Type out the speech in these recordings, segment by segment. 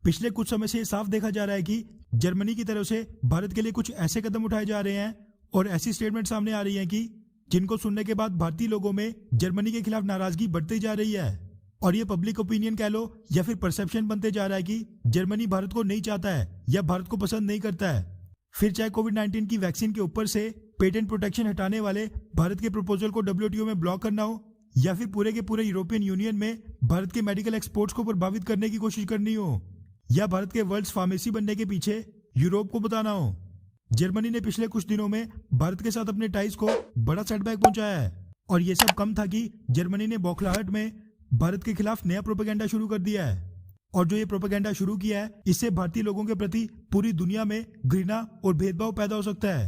पिछले कुछ समय से ये साफ देखा जा रहा है कि जर्मनी की तरफ से भारत के लिए कुछ ऐसे कदम उठाए जा रहे हैं और ऐसी स्टेटमेंट सामने आ रही हैं कि जिनको सुनने के बाद भारतीय लोगों में जर्मनी के खिलाफ नाराजगी बढ़ती जा रही है। और ये पब्लिक ओपिनियन कह लो या फिर परसेप्शन बनते जा रहा है कि जर्मनी भारत को नहीं चाहता है या भारत को पसंद नहीं करता है। फिर चाहे कोविड-19 की वैक्सीन के ऊपर से पेटेंट प्रोटेक्शन हटाने वाले भारत के प्रपोजल को WTO में ब्लॉक करना हो या फिर पूरे के पूरे यूरोपियन यूनियन में भारत के मेडिकल एक्सपोर्ट्स को प्रभावित करने की कोशिश करनी हो या भारत के वर्ल्ड फार्मेसी बनने के पीछे यूरोप को बताना हो, जर्मनी ने पिछले कुछ दिनों में भारत के साथ अपने टाइज को बड़ा सेटबैक पहुंचाया है। और ये सब कम था कि जर्मनी ने बौखलाहट में भारत के खिलाफ नया प्रोपेगेंडा शुरू कर दिया है। और जो ये प्रोपेगेंडा शुरू किया है इससे भारतीय लोगों के प्रति पूरी दुनिया में घृणा और भेदभाव पैदा हो सकता है।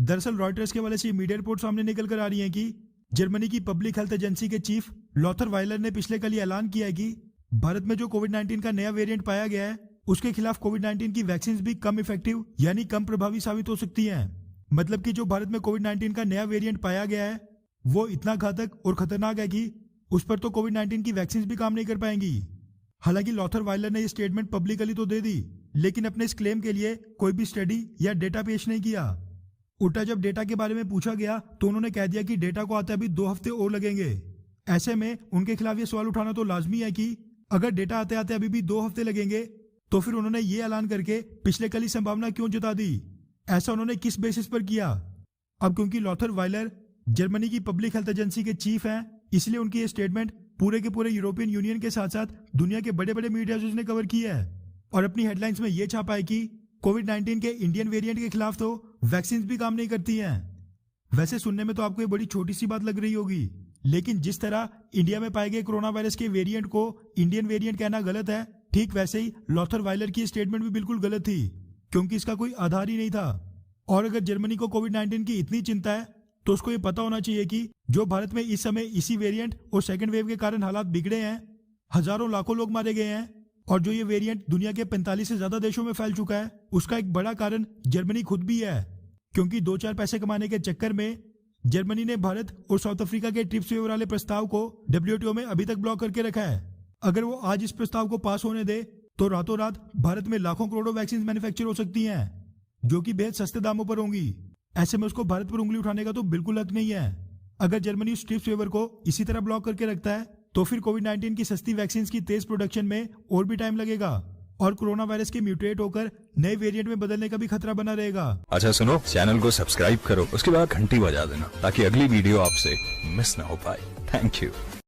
दरअसल रॉयटर्स के वाले से मीडिया रिपोर्ट सामने निकल कर आ रही है कि जर्मनी की पब्लिक हेल्थ एजेंसी के चीफ लॉथर वाइलर ने पिछले कल ऐलान किया है कि भारत में जो कोविड-19 का नया वेरिएंट पाया गया है उसके खिलाफ कोविड-19 की वैक्सीन भी कम इफेक्टिव यानी कम प्रभावी साबित हो सकती हैं। मतलब कि जो भारत में कोविड-19 का नया वेरिएंट पाया गया है वो इतना घातक और खतरनाक है कि उस पर तो कोविड-19 की वैक्सीन भी काम नहीं कर पाएंगी। हालांकि लॉथर वाइलर ने ये स्टेटमेंट पब्लिकली तो दे दी लेकिन अपने इस क्लेम के लिए कोई भी स्टडी या डेटा पेश नहीं किया। उल्टा जब डेटा के बारे में पूछा गया तो उन्होंने कह दिया कि डेटा को आते अभी 2 हफ्ते और लगेंगे। ऐसे में उनके खिलाफ ये सवाल उठाना तो लाजमी है कि अगर डेटा आते आते अभी भी 2 हफ्ते लगेंगे तो फिर उन्होंने ये ऐलान करके पिछले कल ही संभावना क्यों जता दी, ऐसा उन्होंने किस बेसिस पर किया। अब क्योंकि लॉथर वाइलर जर्मनी की पब्लिक हेल्थ एजेंसी के चीफ हैं इसलिए उनकी ये स्टेटमेंट पूरे के पूरे यूरोपियन यूनियन के साथ साथ दुनिया के बड़े बड़े मीडिया ने कवर किया है और अपनी हेडलाइंस में ये छापा है कि कोविड-19 के इंडियन वेरिएंट के खिलाफ तो वैक्सीन भी काम नहीं करती हैं। वैसे सुनने में तो आपको ये बड़ी छोटी सी बात लग रही होगी लेकिन जिस तरह इंडिया में पाए गए कोरोना वायरस के वेरिएंट को इंडियन वेरिएंट कहना गलत है, ठीक वैसे ही लॉथर वाइलर की स्टेटमेंट भी बिल्कुल गलत थी क्योंकि इसका कोई आधार ही नहीं था। और अगर जर्मनी को कोविड-19 की इतनी चिंता है तो उसको ये पता होना चाहिए कि जो भारत में इस समय इसी वेरिएंट और सेकंड वेव के कारण हालात बिगड़े हैं, हजारों लाखों लोग मारे गए हैं और जो ये वेरिएंट दुनिया के 45 से ज्यादा देशों में फैल चुका है उसका एक बड़ा कारण जर्मनी खुद भी है। क्योंकि 2-4 पैसे कमाने के चक्कर में जर्मनी ने भारत और साउथ अफ्रीका के ट्रिप्स वेवर वाले प्रस्ताव को WTO में अभी तक ब्लॉक करके रखा है। अगर वो आज इस प्रस्ताव को पास होने दे तो रातों रात भारत में लाखों करोड़ों वैक्सीन मैन्युफैक्चर हो सकती हैं जो कि बेहद सस्ते दामों पर होंगी। ऐसे में उसको भारत पर उंगली उठाने का तो बिल्कुल हक नहीं है। अगर जर्मनी उस ट्रिप्स वेवर को इसी तरह ब्लॉक करके रखता है तो फिर कोविड-19 की सस्ती वैक्सीन की तेज प्रोडक्शन में और भी टाइम लगेगा और कोरोना वायरस के म्यूटेट होकर नए वेरिएंट में बदलने का भी खतरा बना रहेगा। अच्छा सुनो, चैनल को सब्सक्राइब करो, उसके बाद घंटी बजा देना ताकि अगली वीडियो आपसे मिस ना हो पाए। Thank you.